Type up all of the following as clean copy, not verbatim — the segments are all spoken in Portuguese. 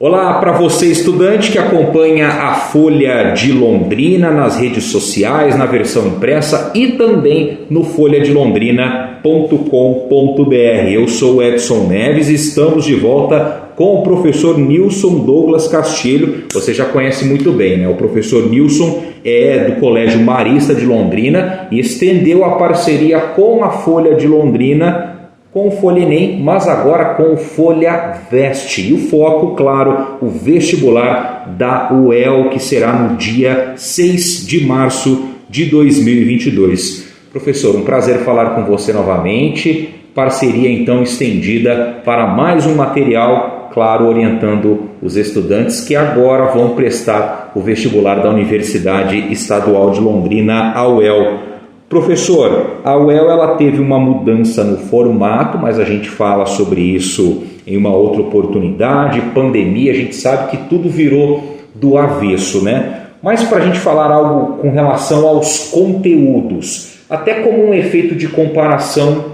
Olá para você, estudante que acompanha a Folha de Londrina nas redes sociais, na versão impressa e também no folhadelondrina.com.br. Eu sou Edson Neves e estamos de volta com o professor Nilson Douglas Castilho. Você já conhece muito bem, né? O professor Nilson é do Colégio Marista de Londrina e estendeu a parceria com a Folha de Londrina, com o Folha Enem, mas agora com o Folha Veste. E o foco, claro, o vestibular da UEL, que será no dia 6 de março de 2022. Professor, um prazer falar com você novamente. Parceria, então, estendida para mais um material, claro, orientando os estudantes que agora vão prestar o vestibular da Universidade Estadual de Londrina, a UEL. Professor, a UEL ela teve uma mudança no formato, mas a gente fala sobre isso em uma outra oportunidade. Pandemia, a gente sabe que tudo virou do avesso, né? Mas para a gente falar algo com relação aos conteúdos, até como um efeito de comparação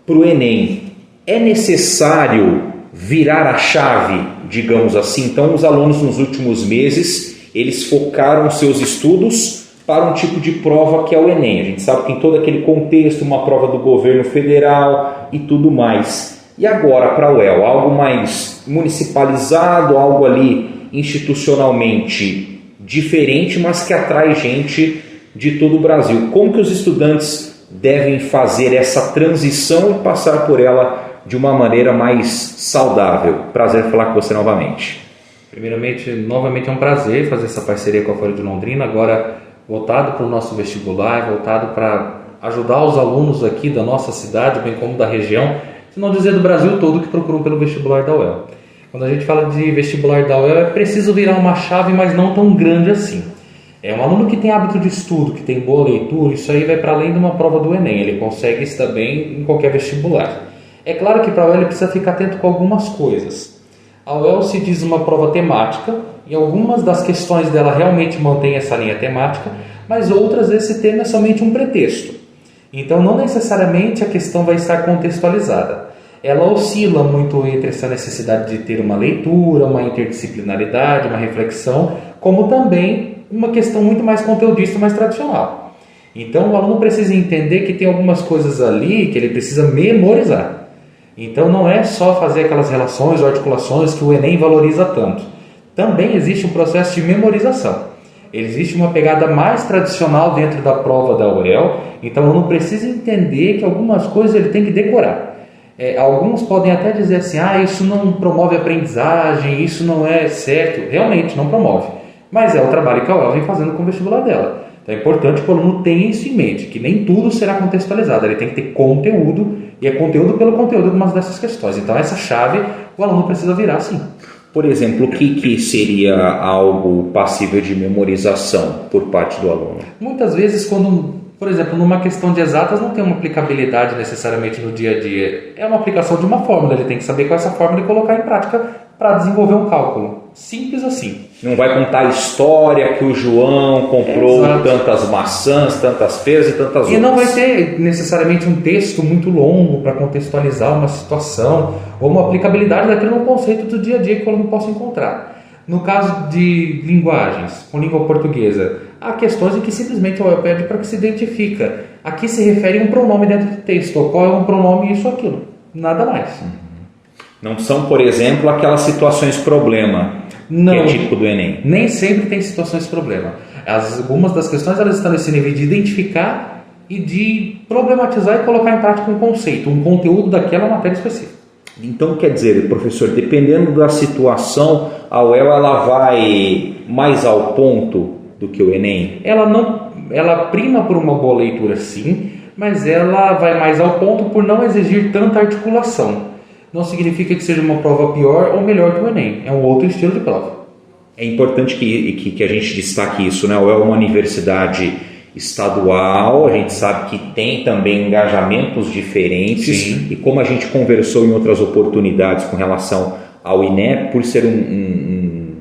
para o Enem, é necessário virar a chave, digamos assim? Então, os alunos nos últimos meses, eles focaram seus estudos para um tipo de prova que é o Enem. A gente sabe que tem todo aquele contexto, uma prova do governo federal e tudo mais. E agora para a UEL, algo mais municipalizado, algo ali institucionalmente diferente, mas que atrai gente de todo o Brasil. Como que os estudantes devem fazer essa transição e passar por ela de uma maneira mais saudável? Prazer falar com você novamente. Primeiramente, novamente é um prazer fazer essa parceria com a Folha de Londrina, agora voltado para o nosso vestibular, voltado para ajudar os alunos aqui da nossa cidade, bem como da região, se não dizer do Brasil todo, que procuram pelo vestibular da UEL. Quando a gente fala de vestibular da UEL, é preciso virar uma chave, mas não tão grande assim. É um aluno que tem hábito de estudo, que tem boa leitura, isso aí vai para além de uma prova do Enem, ele consegue estar bem em qualquer vestibular. É claro que para a UEL ele precisa ficar atento com algumas coisas. A UEL se diz uma prova temática, e algumas das questões dela realmente mantém essa linha temática, mas outras esse tema é somente um pretexto. Então não necessariamente a questão vai estar contextualizada. Ela oscila muito entre essa necessidade de ter uma leitura, uma interdisciplinaridade, uma reflexão, como também uma questão muito mais conteudista, mais tradicional. Então o aluno precisa entender que tem algumas coisas ali que ele precisa memorizar. Então não é só fazer aquelas relações ou articulações que o Enem valoriza tanto. Também existe um processo de memorização. Existe uma pegada mais tradicional dentro da prova da UEL, então o aluno precisa entender que algumas coisas ele tem que decorar. Alguns podem até dizer assim, isso não promove aprendizagem, isso não é certo. Realmente não promove, mas é o trabalho que a UEL vem fazendo com o vestibular dela. Então é importante que o aluno tenha isso em mente, que nem tudo será contextualizado, ele tem que ter conteúdo, e é conteúdo pelo conteúdo de algumas dessas questões. Então essa chave o aluno precisa virar sim. Por exemplo, o que seria algo passível de memorização por parte do aluno? Muitas vezes, quando, por exemplo, numa questão de exatas não tem uma aplicabilidade necessariamente no dia a dia. É uma aplicação de uma fórmula, ele tem que saber qual é essa fórmula e colocar em prática para desenvolver um cálculo. Simples assim. Não vai contar a história que o João comprou tantas maçãs, tantas peras e tantas outras. E não vai ter necessariamente um texto muito longo para contextualizar uma situação ou uma aplicabilidade daquele no conceito do dia a dia que o aluno possa encontrar. No caso de linguagens, com língua portuguesa, há questões em que simplesmente o UEL pede para que se identifica. Aqui se refere a um pronome dentro do texto. Qual é um pronome, isso ou aquilo. Nada mais. Não são, por exemplo, aquelas situações problema, não, que é típico do Enem. Nem sempre tem situações problema. Algumas das questões elas estão nesse nível de identificar e de problematizar e colocar em prática um conceito, um conteúdo daquela matéria específica. Então, quer dizer, professor, dependendo da situação, a UEL ela vai mais ao ponto do que o Enem? Ela prima por uma boa leitura, sim, mas ela vai mais ao ponto por não exigir tanta articulação. Não significa que seja uma prova pior ou melhor que o Enem. É um outro estilo de prova. É importante que a gente destaque isso, né? A UEL é uma universidade estadual, a gente sabe que tem também engajamentos diferentes. Sim. E como a gente conversou em outras oportunidades com relação ao INEP, por ser um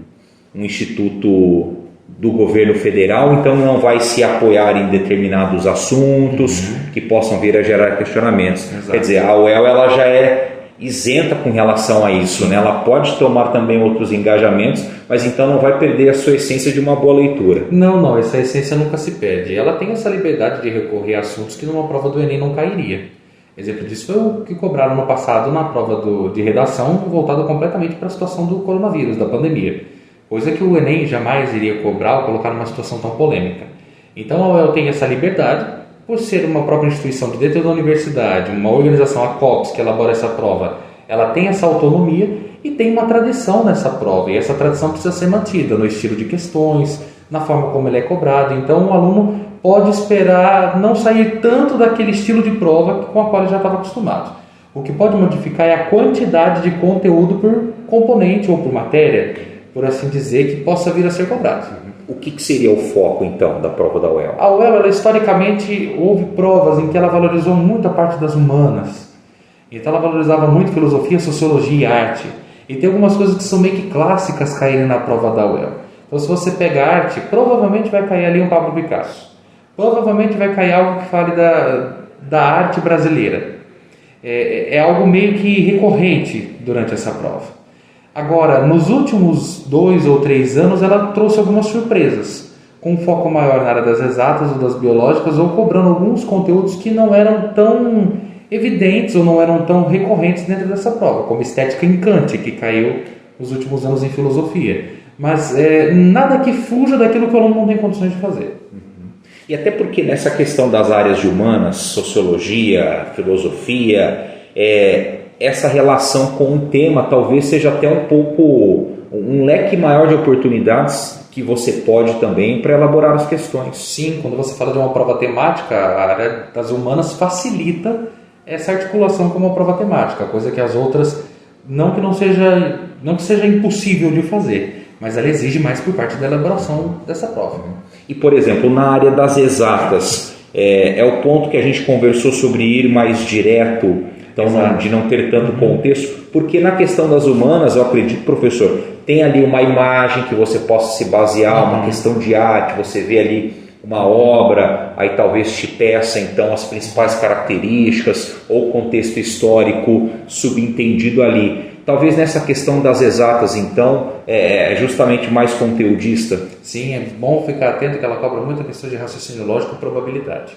instituto do governo federal, então não vai se apoiar em determinados assuntos que possam vir a gerar questionamentos. Exato. Quer dizer, a UEL ela já é isenta com relação a isso, né? Ela pode tomar também outros engajamentos, mas então não vai perder a sua essência de uma boa leitura. Não, essa essência nunca se perde. Ela tem essa liberdade de recorrer a assuntos que numa prova do Enem não cairia. Exemplo disso foi o que cobraram no passado na prova de redação, voltado completamente para a situação do coronavírus, da pandemia. Coisa que o Enem jamais iria cobrar ou colocar numa situação tão polêmica. Então a UEL tem essa liberdade, por ser uma própria instituição de dentro da universidade, uma organização, a COPS, que elabora essa prova, ela tem essa autonomia e tem uma tradição nessa prova. E essa tradição precisa ser mantida no estilo de questões, na forma como ele é cobrado. Então o aluno pode esperar não sair tanto daquele estilo de prova com a qual ele já estava acostumado. O que pode modificar é a quantidade de conteúdo por componente ou por matéria, por assim dizer, que possa vir a ser cobrado. O que seria o foco, então, da prova da UEL? A UEL, ela, historicamente, houve provas em que ela valorizou muito a parte das humanas. Então, ela valorizava muito filosofia, sociologia e arte. E tem algumas coisas que são meio que clássicas caírem na prova da UEL. Então, se você pega arte, provavelmente vai cair ali um Pablo Picasso. Provavelmente vai cair algo que fale da arte brasileira. É algo meio que recorrente durante essa prova. Agora, nos últimos 2 ou 3 anos, ela trouxe algumas surpresas, com um foco maior na área das exatas ou das biológicas, ou cobrando alguns conteúdos que não eram tão evidentes ou não eram tão recorrentes dentro dessa prova, como estética em Kant, que caiu nos últimos anos em filosofia. Mas nada que fuja daquilo que o aluno não tem condições de fazer. E até porque nessa questão das áreas de humanas, sociologia, filosofia, essa relação com o tema talvez seja até um pouco um leque maior de oportunidades que você pode também para elaborar as questões. Sim, quando você fala de uma prova temática, a área das humanas facilita essa articulação com uma prova temática, coisa que as outras, não que seja impossível de fazer, mas ela exige mais por parte da elaboração dessa prova. E, por exemplo, na área das exatas, é o ponto que a gente conversou sobre ir mais direto, então, de não ter tanto contexto, porque na questão das humanas, eu acredito, professor, tem ali uma imagem que você possa se basear, uma questão de arte, você vê ali uma obra, aí talvez te peça então as principais características ou contexto histórico subentendido ali. Talvez nessa questão das exatas, então, é justamente mais conteudista. Sim, é bom ficar atento que ela cobra muito a questão de raciocínio lógico e probabilidade.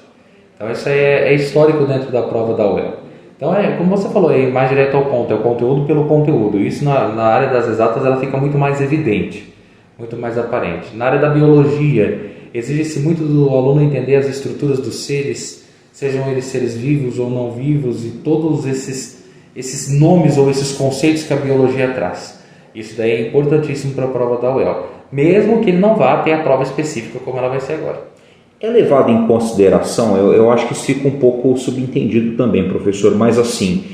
Então isso é histórico dentro da prova da UEL. Então, como você falou, é mais direto ao ponto, é o conteúdo pelo conteúdo. Isso na área das exatas ela fica muito mais evidente, muito mais aparente. Na área da biologia, exige-se muito do aluno entender as estruturas dos seres, sejam eles seres vivos ou não vivos, e todos esses nomes ou esses conceitos que a biologia traz. Isso daí é importantíssimo para a prova da UEL, mesmo que ele não vá ter a prova específica como ela vai ser agora. É levado em consideração, eu acho que isso fica um pouco subentendido também, professor, mas assim,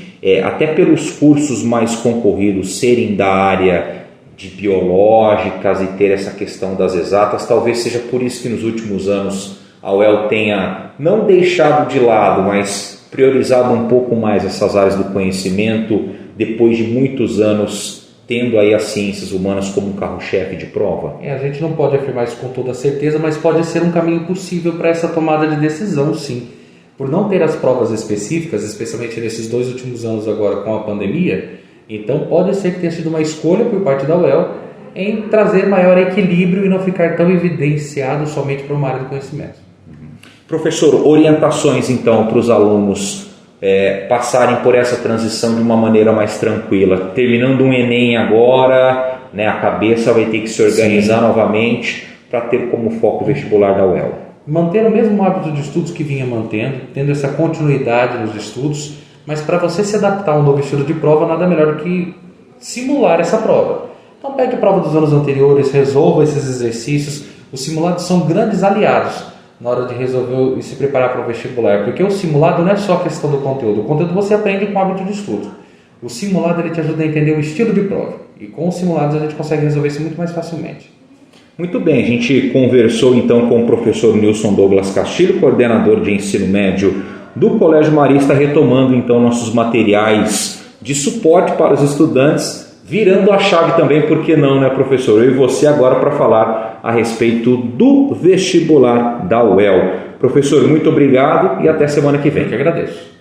até pelos cursos mais concorridos serem da área de biológicas e ter essa questão das exatas, talvez seja por isso que nos últimos anos a UEL tenha não deixado de lado, mas priorizado um pouco mais essas áreas do conhecimento, depois de muitos anos tendo aí as ciências humanas como um carro-chefe de prova? A gente não pode afirmar isso com toda certeza, mas pode ser um caminho possível para essa tomada de decisão, sim. Por não ter as provas específicas, especialmente nesses 2 últimos anos agora com a pandemia, então pode ser que tenha sido uma escolha por parte da UEL em trazer maior equilíbrio e não ficar tão evidenciado somente para uma área de conhecimento. Professor, orientações então para os alunos passarem por essa transição de uma maneira mais tranquila. Terminando um Enem agora, né, a cabeça vai ter que se organizar novamente para ter como foco o vestibular da UEL. Manter o mesmo hábito de estudos que vinha mantendo, tendo essa continuidade nos estudos, mas para você se adaptar a um novo estilo de prova, nada melhor do que simular essa prova. Então pegue a prova dos anos anteriores, resolva esses exercícios. Os simulados são grandes aliados na hora de resolver e se preparar para o vestibular, porque o simulado não é só a questão do conteúdo, o conteúdo você aprende com o hábito de estudo. O simulado ele te ajuda a entender o estilo de prova, e com os simulados a gente consegue resolver isso muito mais facilmente. Muito bem, a gente conversou então com o professor Nilson Douglas Castilho, coordenador de ensino médio do Colégio Marista, retomando então nossos materiais de suporte para os estudantes, virando a chave também, por que não, né, professor? Eu e você agora para falar a respeito do vestibular da UEL. Professor, muito obrigado e até semana que vem. Eu que agradeço.